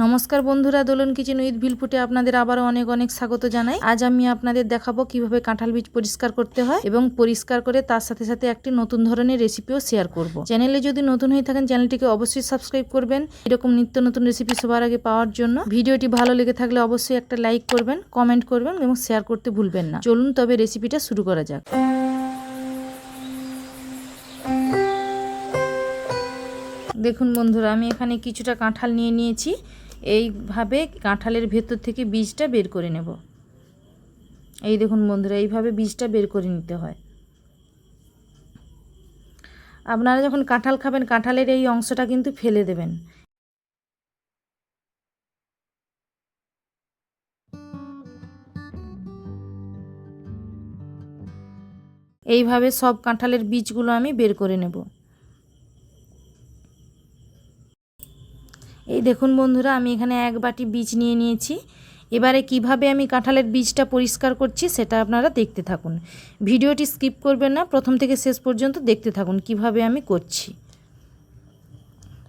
নমস্কার বন্ধুরা, দোলন kitchen with ভিলফুটে আপনাদের আবারও অনেক অনেক স্বাগত জানাই। আজ আমি আপনাদের দেখাবো কিভাবে কাঁঠাল বীজ পরিষ্কার করতে হয় এবং পরিষ্কার করে তার সাথে সাথে একটি নতুন ধরনের রেসিপিও শেয়ার করব। চ্যানেলে যদি নতুন হয়ে থাকেন চ্যানেলটিকে অবশ্যই সাবস্ক্রাইব করবেন এরকম নিত্য নতুন রেসিপি সবার আগে পাওয়ার জন্য। ভিডিওটি ভালো লেগে থাকলে অবশ্যই একটা লাইক করবেন, কমেন্ট করবেন এবং শেয়ার করতে ভুলবেন না। চলুন তবে রেসিপিটা শুরু করা যাক। দেখুন বন্ধুরা, আমি এখানে কিছুটা কাঁঠাল নিয়ে নিয়েছি। এইভাবে কাঁঠালের ভেতর থেকে বীজটা বের করে নেব। এই দেখুন বন্ধুরা, এইভাবে বীজটা বের করে নিতে হয়। আপনারা যখন কাঁঠাল খাবেন কাঁঠালের এই অংশটা কিন্তু ফেলে দেবেন। এইভাবে সব কাঁঠালের বীজগুলো আমি বের করে নেব। এই দেখুন বন্ধুরা, আমি এখানে এক বাটি বীজ নিয়ে নিয়েছি। এবারে কিভাবে আমি কাঁঠালের বীজটা পরিষ্কার করছি সেটা আপনারা দেখতে থাকুন। ভিডিওটি স্কিপ করবেন না, প্রথম থেকে শেষ পর্যন্ত দেখতে থাকুন কিভাবে আমি করছি।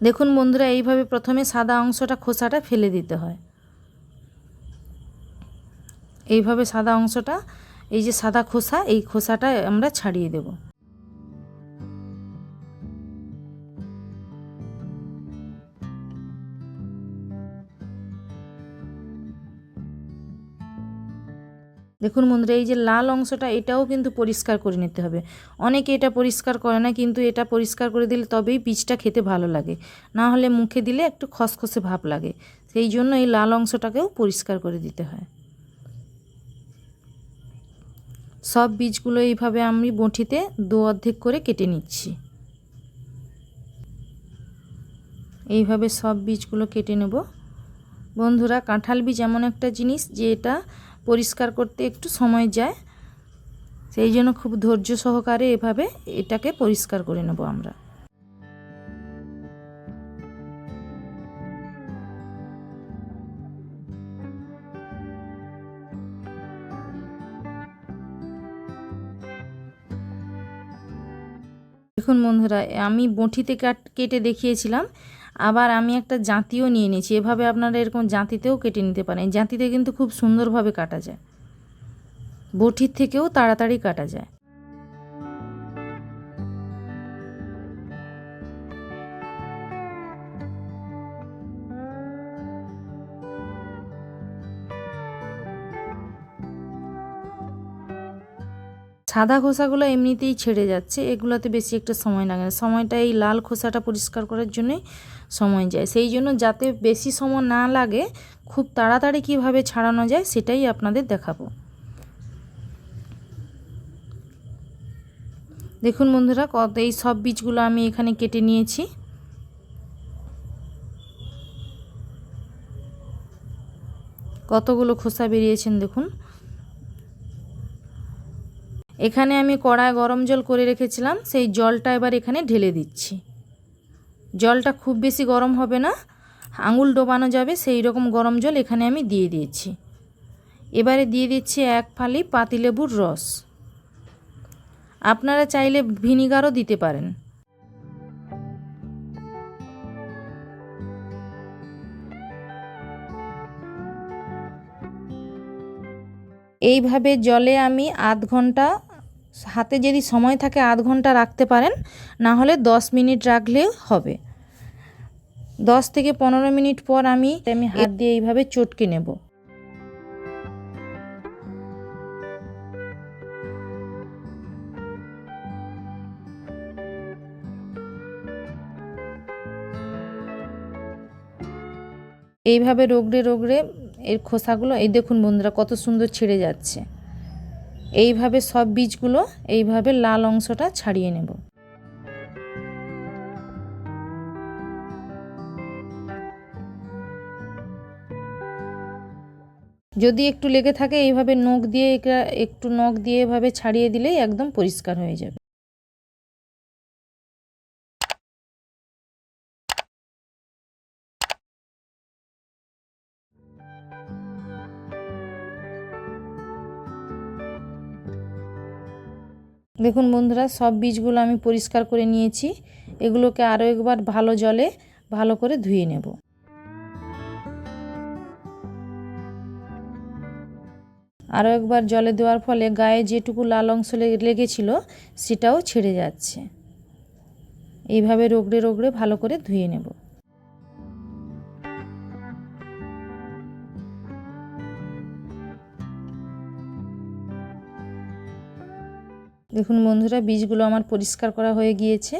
দেখুন বন্ধুরা, এইভাবে প্রথমে সাদা অংশটা খোসাটা ফেলে দিতে হয়। এইভাবে সাদা অংশটা, এই যে সাদা খোসা, এই খোসাটা আমরা ছাড়িয়ে দেব। দেখুন বন্ধুরা, এই যে লাল অংশটা এটাও কিন্তু পরিষ্কার করে নিতে হবে। অনেকে এটা পরিষ্কার করে না, কিন্তু এটা পরিষ্কার করে দিলে তবেই বীজটা খেতে ভালো লাগে, না হলে মুখে দিলে একটু খসখসে ভাব লাগে। সেই জন্য এই লাল অংশটাকেও পরিষ্কার করে দিতে হয়। সব বীজগুলো এইভাবে আমি বঁটিতে দু অর্ধেক করে কেটে নিচ্ছি। এইভাবে সব বীজগুলো কেটে নেব। বন্ধুরা, কাঁঠাল বীজ এমন একটা জিনিস যে এটা পরিষ্কার করতে একটু সময় যায়, সেই জন্য খুব ধৈর্য সহকারে এভাবে এটাকে পরিষ্কার করে নেব আমরা। দেখুন বন্ধুরা, আমি বঁটিতে কেটে দেখিয়েছিলাম, আবার আমি একটা জাঁতিও নিয়ে নিয়েছি। এভাবে আপনারা এরকম জাঁতিতেও কেটে নিতে পারেন। জাঁতিতে কিন্তু খুব সুন্দরভাবে কাটা যায়, বঁটির থেকেও তাড়াতাড়ি কাটা যায়। সাদা খোসাগুলো এমনিতেই ছেড়ে যাচ্ছে, এগুলোতে বেশি একটা সময় লাগে না। সময়টা এই লাল খোসাটা পরিষ্কার করার জন্যই সময় যায়। সেই জন্য যাতে বেশি সময় না লাগে, খুব তাড়াতাড়ি কিভাবে ছাড়ানো যায় সেটাই আপনাদের দেখাবো। দেখুন বন্ধুরা, এই সব বীজগুলো আমি এখানে কেটে নিয়েছি। কতগুলো খোসা বেরিয়েছেন দেখুন। এখানে আমি কড়ায় গরম জল করে রেখেছিলাম, সেই জলটা এবার এখানে ঢেলে দিচ্ছি। জলটা খুব বেশি গরম হবে না, আঙুল ডোবানো যাবে সেই রকম গরম জল এখানে আমি দিয়ে দিয়েছি। এবারে দিয়ে দিচ্ছি এক ফালি পাতিলেবুর রস। আপনারা চাইলে ভিনিগারও দিতে পারেন। এইভাবে জলে আমি আধ ঘন্টা, হাতে যদি সময় থাকে আধ ঘন্টা রাখতে পারেন, না হলে 10 মিনিট রাখলেও হবে। 10 থেকে 15 মিনিট পর আমি হাত দিয়ে এইভাবে চটকে নেব। এইভাবে রগড়ে রগড়ে এর খোসাগুলো, এই দেখুন বন্ধুরা কত সুন্দর ছেড়ে যাচ্ছে। এইভাবে সব বীজগুলো এইভাবে লাল অংশটা ছাড়িয়ে নেব। যদি একটু লেগে থাকে এইভাবে নখ দিয়ে একটু নখ দিয়ে এভাবে ছাড়িয়ে দিলেই একদম পরিষ্কার হয়ে যাবে। দেখুন বন্ধুরা, সব বীজগুলো আমি পরিষ্কার করে নিয়েছি। এগুলোকে আরও একবার ভালো জলে ভালো করে ধুয়ে নেব। আরও একবার জলে দেওয়ার ফলে গায়ে যেটুকু লাল অংশ লেগেছিল সেটাও ছেড়ে যাচ্ছে। এইভাবে রগড়ে রগড়ে ভালো করে ধুয়ে নেব। দেখুন বন্ধুরা, বীজগুলো আমার পরিষ্কার করা হয়ে গিয়েছে।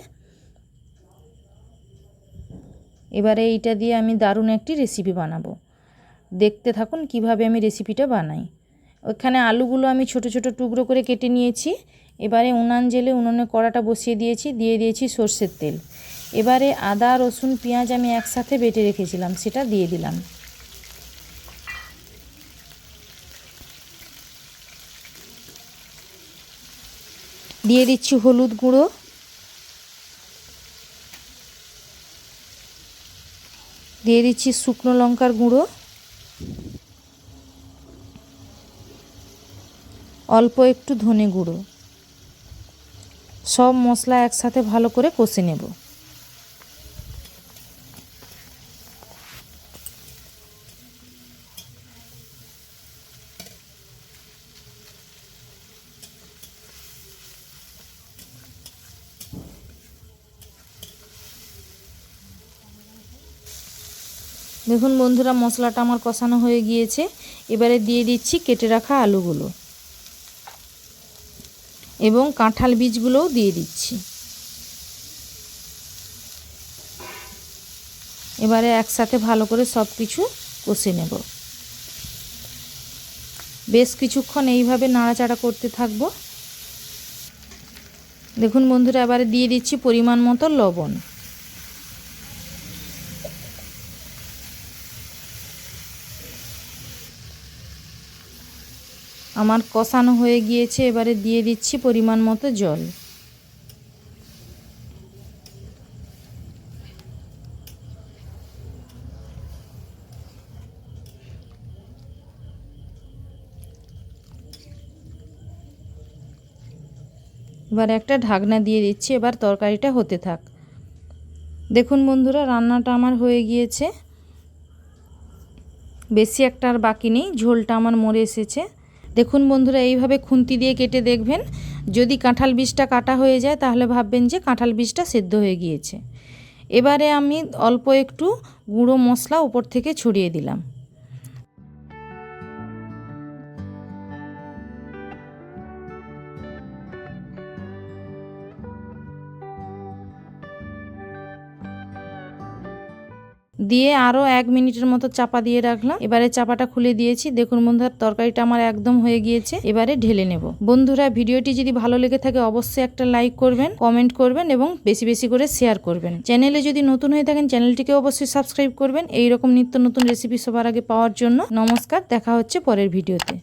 এবারে এইটা দিয়ে আমি দারুণ একটি রেসিপি বানাবো। দেখতে থাকুন কিভাবে আমি রেসিপিটা বানাই। ওখানে আলুগুলো আমি ছোট ছোট টুকরো করে কেটে নিয়েছি। এবারে উনান জেলে উনুনে কড়াটা বসিয়ে দিয়েছি সর্ষের তেল। এবারে আদা রসুন পেঁয়াজ আমি একসাথে বেটে রেখেছিলাম, সেটা দিয়ে দিলাম। দিয়ে দিচ্ছি হলুদ গুঁড়ো, দিয়ে দিচ্ছি শুকনো লঙ্কার গুঁড়ো, অল্প একটু ধনে গুঁড়ো। সব মশলা একসাথে ভালো করে কষে নেব। দেখুন বন্ধুরা, মশলাটা আমার কষানো হয়ে গিয়েছে। এবারে দিয়ে দিচ্ছি কেটে রাখা আলুগুলো এবং কাঁঠাল বীজগুলোও দিয়ে দিচ্ছি। এবারে একসাথে ভালো করে সব কিছু কষে নেব। বেশ কিছুক্ষণ এইভাবে নাড়াচাড়া করতে থাকব। দেখুন বন্ধুরা, এবারে দিয়ে দিচ্ছি পরিমাণ মতো লবণ। আমার কষানো হয়ে গিয়েছে। এবারে দিয়ে দিচ্ছি পরিমাণ মতো জল। এবার একটা ঢাকনা দিয়ে দিচ্ছি। এবার তরকারিটা হতে থাক। দেখুন বন্ধুরা, রান্নাটা আমার হয়ে গিয়েছে। বেশি একটা আর বাকি নেই, ঝোলটা আমার মরে এসেছে। দেখুন বন্ধুরা, এইভাবে খুন্তি দিয়ে কেটে দেখবেন, যদি কাঁঠাল বীজটা কাটা হয়ে যায় তাহলে ভাববেন যে কাঁঠাল বীজটা সেদ্ধ হয়ে গিয়েছে। এবারে আমি অল্প একটু গুঁড়ো মশলা উপর থেকে ছড়িয়ে দিলাম। দিয়ে আরও 1 মিনিটের মতো চাপা দিয়ে রাখলাম। এবারে চাপাটা খুলে দিয়েছি। দেখুন বন্ধুরা, তরকারিটা আমার একদম হয়ে গিয়েছে। এবারে ঢেলে নেব। বন্ধুরা, ভিডিওটি যদি ভালো লেগে থাকে অবশ্যই একটা লাইক করবেন, কমেন্ট করবেন এবং বেশি বেশি করে শেয়ার করবেন। চ্যানেলে যদি নতুন হয়ে থাকেন চ্যানেলটিকে অবশ্যই সাবস্ক্রাইব করবেন। এই রকম নিত্য নতুন রেসিপি সবার আগে পাওয়ার জন্য। নমস্কার, দেখা হচ্ছে পরের ভিডিওতে।